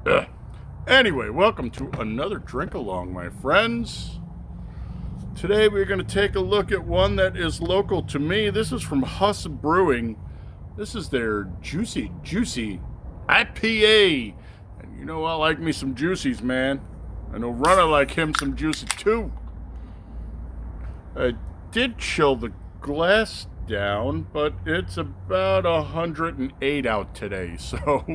Ugh. Anyway, welcome to another drink along, my friends. Today we're going to take a look at one that is local to me. This is from Huss Brewing. This is their juicy-juicy-ipa. And you know I like me some juicies, man. I know Runner like him some juicy too. I did chill the glass down, but it's about 108 out today, so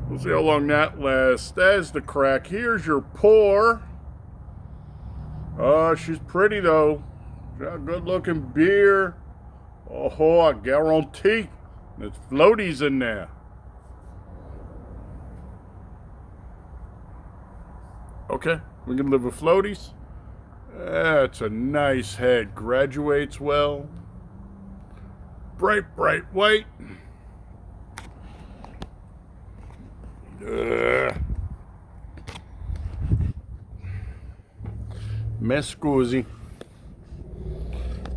we'll see how long that lasts. That's the crack. Here's your pour. Oh, she's pretty though. Got a good looking beer. Oh, I guarantee there's floaties in there. Okay, we can live with floaties. That's a nice head. Graduates well. Bright white. Me scusi.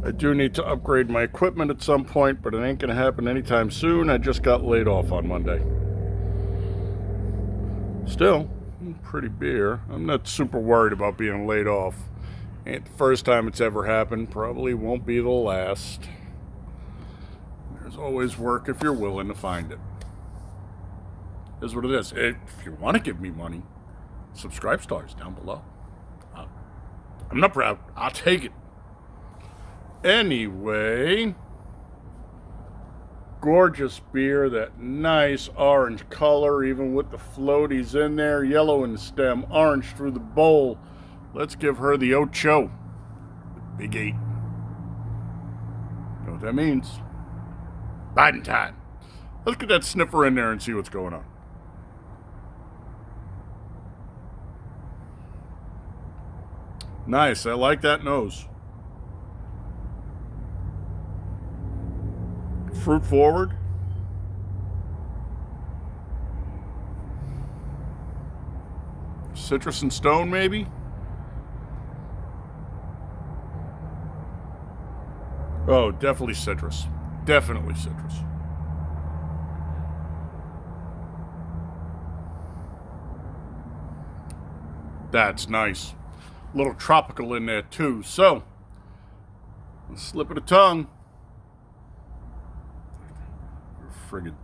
I do need to upgrade my equipment at some point, but it ain't gonna happen anytime soon. I just got laid off on Monday. Still, pretty beer. I'm not super worried about being laid off. Ain't the first time it's ever happened. Probably won't be the last. There's always work if you're willing to find it. Is what it is. If you want to give me money, subscribe stars down below. I'm not proud. I'll take it. Anyway, gorgeous beer. That nice orange color, even with the floaties in there. Yellow in the stem, orange through the bowl. Let's give her the Ocho. Big 8. You know what that means? Biden time. Let's get that sniffer in there and see what's going on. Nice. I like that nose. Fruit forward. Citrus and stone, maybe? Oh, definitely citrus. Definitely citrus. That's nice. A little tropical in there too. So, slip of the tongue. Friggin'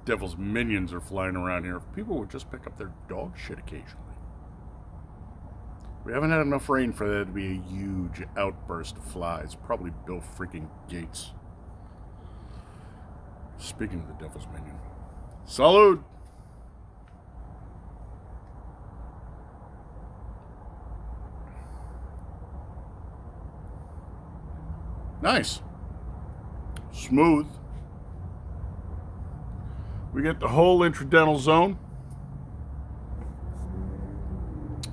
devil's minions are flying around here. If people would just pick up their dog shit occasionally. We haven't had enough rain for there to be a huge outburst of flies. Probably Bill freaking Gates. Speaking of the devil's minion. Salud! Nice. Smooth. We get the whole intradental zone.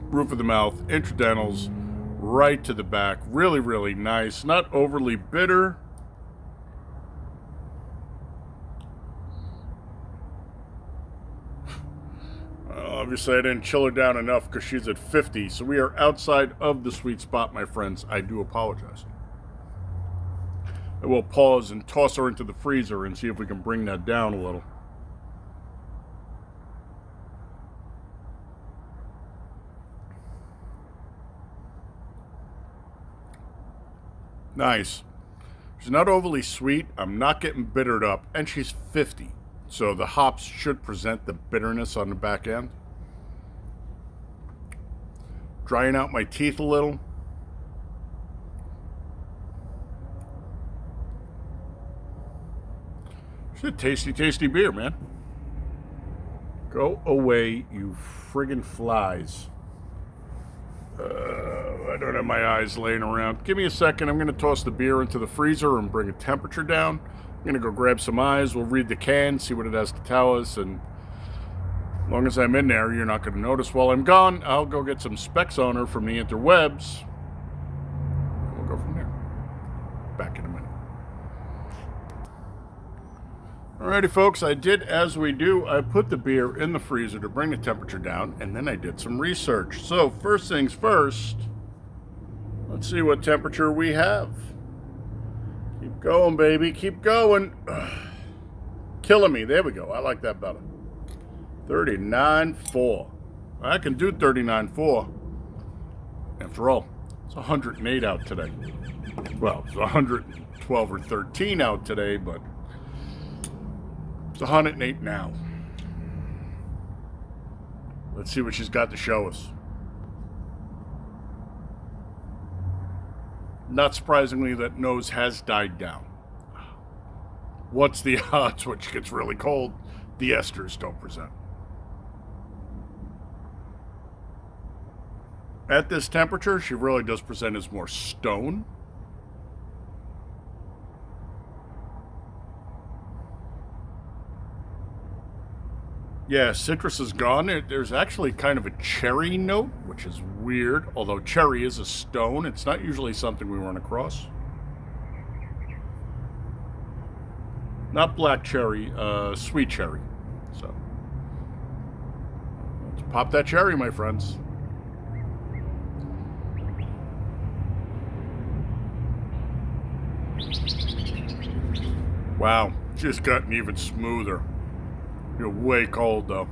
Roof of the mouth, intradentals, right to the back. Really, really nice. Not overly bitter. Obviously, I didn't chill her down enough because she's at 50. So we are outside of the sweet spot, my friends. I do apologize. I will pause and toss her into the freezer and see if we can bring that down a little. Nice. She's not overly sweet. I'm not getting bittered up. And she's 50. So the hops should present the bitterness on the back end. Drying out my teeth a little. It's a tasty, tasty beer, man. Go away, you friggin' flies. I don't have my eyes laying around. Give me a second. I'm going to toss the beer into the freezer and bring a temperature down. I'm going to go grab some eyes. We'll read the can, see what it has to tell us. And as long as I'm in there, you're not going to notice while I'm gone. I'll go get some specs on her from the interwebs. We'll go from there. Back in a minute. Alrighty, folks. I did as we do. I put the beer in the freezer to bring the temperature down, and then I did some research. So, first things first, let's see what temperature we have. Keep going, baby. Keep going. Killing me. There we go. I like that better. 39.4. I can do 39.4. After all, it's 108 out today. Well, it's 112 or 13 out today, but it's 108 now. Let's see what she's got to show us. Not surprisingly, that nose has died down. What's the odds when she gets really cold? The esters don't present. At this temperature, she really does present as more stone. Yeah, citrus is gone. There's actually kind of a cherry note, which is weird. Although cherry is a stone, it's not usually something we run across. Not black cherry, sweet cherry. So, let's pop that cherry, my friends. Wow, just gotten even smoother. You're way cold though.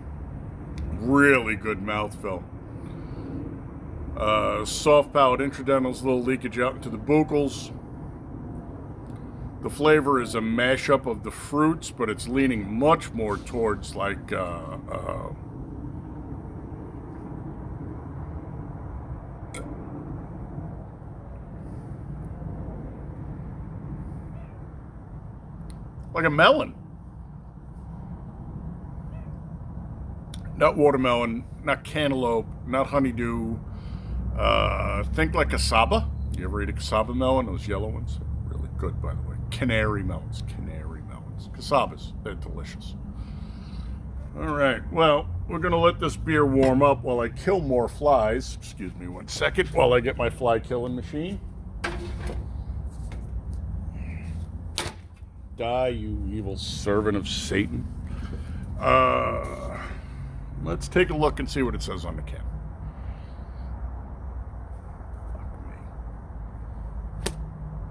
Really good mouthfeel. Soft palate intradentals, little leakage out into the buccals. The flavor is a mashup of the fruits, but it's leaning much more towards like a melon. Not watermelon, not cantaloupe, not honeydew. Think like cassava. You ever eat a cassava melon? Those yellow ones? Really good, by the way. Canary melons. Cassavas, they're delicious. All right, well, we're going to let this beer warm up while I kill more flies. Excuse me 1 second while I get my fly killing machine. Die, you evil servant of Satan. Let's take a look and see what it says on the can.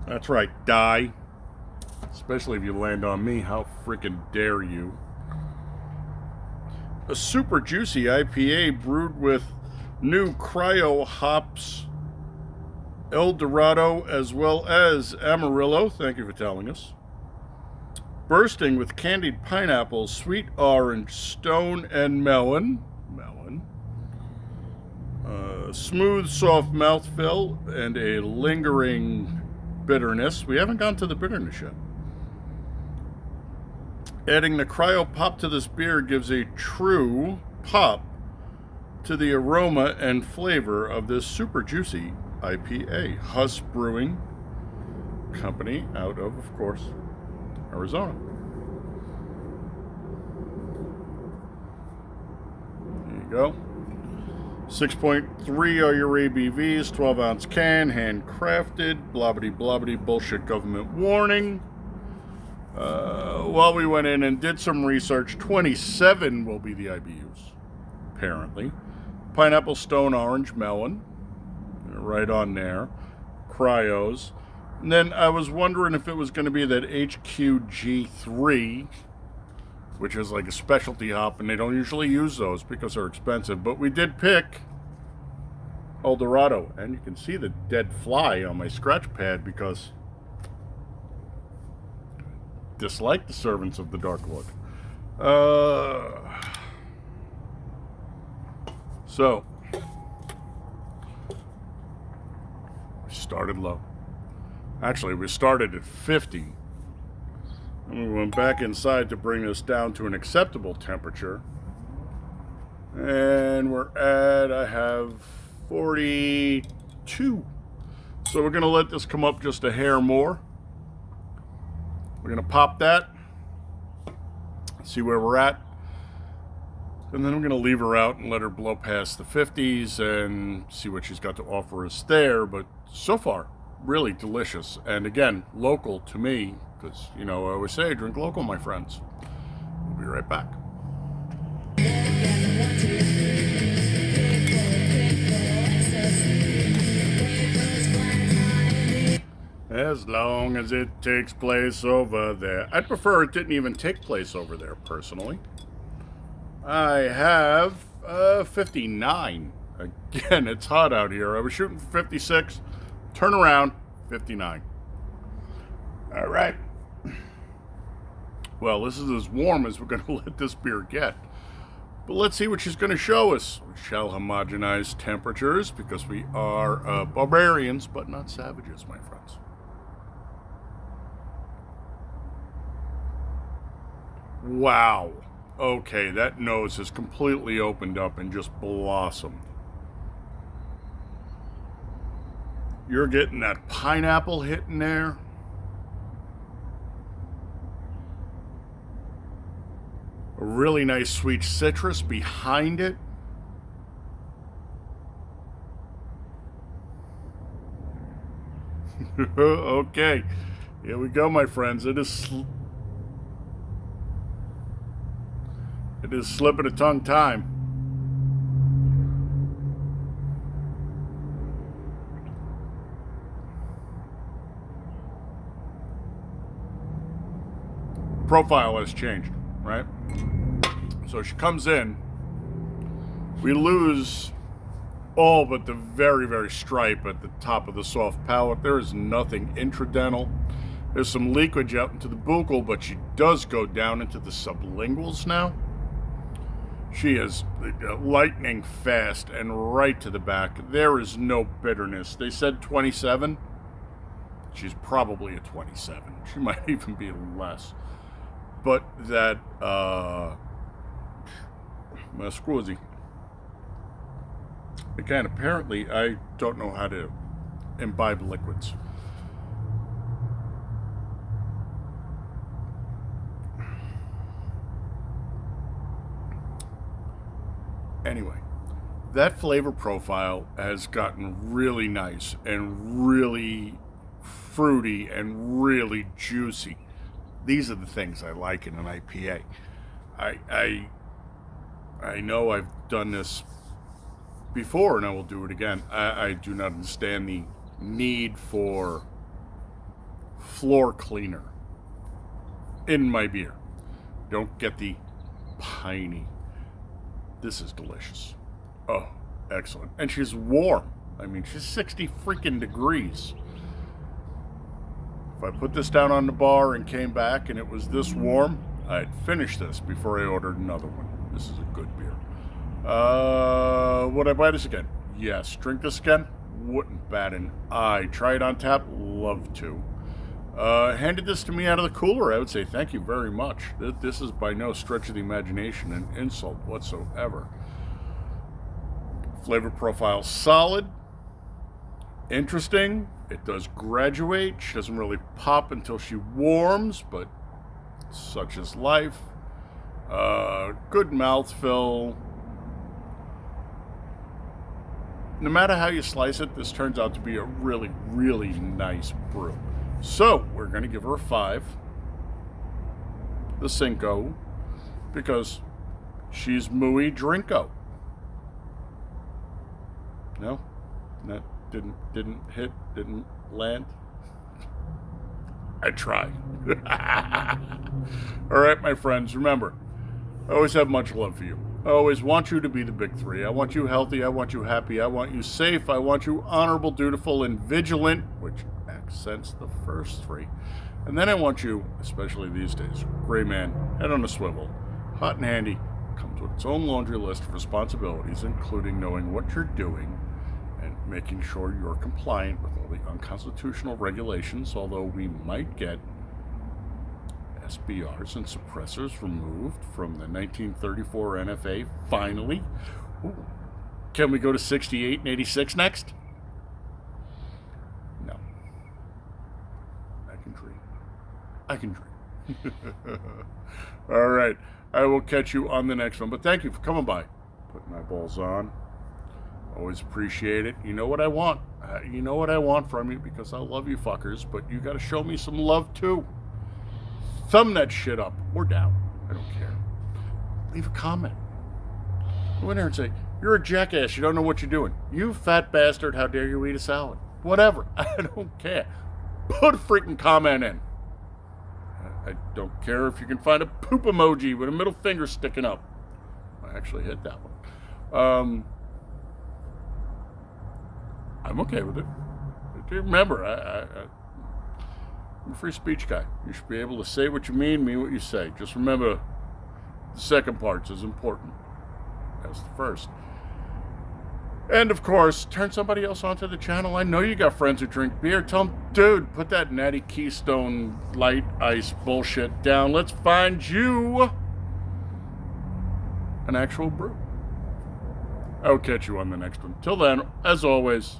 That's right, die. Especially if you land on me, how freaking dare you. A super juicy IPA brewed with new cryo hops, Dorado as well as Amarillo. Thank you for telling us. Bursting with candied pineapple, sweet orange, stone, and melon. Smooth, soft mouthfeel and a lingering bitterness. We haven't gone to the bitterness yet. Adding the cryo pop to this beer gives a true pop to the aroma and flavor of this super juicy IPA. Huss Brewing Company out of course, Arizona. There you go. 6.3 are your ABVs, 12-ounce can, handcrafted, blobbity bullshit government warning. While we went in and did some research, 27 will be the IBUs, apparently. Pineapple, stone, orange, melon, right on there. Cryos. And then I was wondering if it was going to be that HQG3, which is like a specialty hop, and they don't usually use those because they're expensive. But we did pick Dorado, and you can see the dead fly on my scratch pad because I dislike the servants of the Dark Lord. So, we started low. Actually, we started at 50. And we went back inside to bring this down to an acceptable temperature. And we're at, I have 42. So we're going to let this come up just a hair more. We're going to pop that. See where we're at. And then I'm going to leave her out and let her blow past the 50s and see what she's got to offer us there. But so far, really delicious. And again, local to me. Because, you know, I always say, drink local, my friends. We'll be right back. As long as it takes place over there. I'd prefer it didn't even take place over there, personally. I have 59. Again, it's hot out here. I was shooting for 56. Turn around, 59. All right. Well, this is as warm as we're going to let this beer get. But let's see what she's going to show us. We shall homogenize temperatures because we are barbarians, but not savages, my friends. Wow. Okay, that nose has completely opened up and just blossomed. You're getting that pineapple hit in there. A really nice sweet citrus behind it. Okay, here we go, my friends. It is slip of the tongue time. Profile has changed, right? So she comes in. We lose all but the very, very stripe at the top of the soft palate. There is nothing intradental. There's some leakage out into the buccal, but she does go down into the sublinguals now. She is lightning fast and right to the back. There is no bitterness. They said 27. She's probably a 27. She might even be less. But that, scusi. Again, apparently I don't know how to imbibe liquids. Anyway, that flavor profile has gotten really nice and really fruity and really juicy. These are the things I like in an IPA. I know I've done this before and I will do it again. I do not understand the need for floor cleaner in my beer. Don't get the piney. This is delicious. Oh, excellent. And she's warm. I mean, she's 60 freaking degrees. If I put this down on the bar and came back and it was this warm, I'd finish this before I ordered another one. This is a good beer. Would I buy this again? Yes. Drink this again? Wouldn't bat an eye. Try it on tap? Love to. Handed this to me out of the cooler, I would say thank you very much. This is by no stretch of the imagination an insult whatsoever. Flavor profile solid. Interesting. It does graduate. She doesn't really pop until she warms, but such is life. Good mouthfeel. No matter how you slice it, this turns out to be a really, really nice brew. So, we're going to give her a 5. The Cinco. Because she's muy drinko. No? That didn't hit, didn't land. I tried. All right, my friends, remember, I always have much love for you. I always want you to be the big 3. I want you healthy. I want you happy. I want you safe. I want you honorable, dutiful, and vigilant, which accents the first 3. And then I want you, especially these days, gray man, head on a swivel, hot and handy, comes with its own laundry list of responsibilities, including knowing what you're doing and making sure you're compliant with all the unconstitutional regulations, although we might get SBRs and suppressors removed from the 1934 NFA, finally. Ooh. Can we go to 68 and 86 next? No. I can dream. I can dream. All right. I will catch you on the next one, but thank you for coming by. Putting my balls on. Always appreciate it. You know what I want. You know what I want from you because I love you fuckers, but you got to show me some love too. Thumb that shit up or down. I don't care. Leave a comment. Go in there and say, you're a jackass. You don't know what you're doing. You fat bastard. How dare you eat a salad? Whatever. I don't care. Put a freaking comment in. I don't care if you can find a poop emoji with a middle finger sticking up. I actually hit that one. I'm okay with it. Remember, I'm a free speech guy. You should be able to say what you mean what you say. Just remember, the second part's as important as the first. And of course, turn somebody else onto the channel. I know you got friends who drink beer. Tell them, dude, put that natty Keystone light ice bullshit down. Let's find you an actual brew. I'll catch you on the next one. Till then, as always,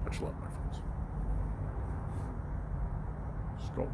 much love, my friends. Skol.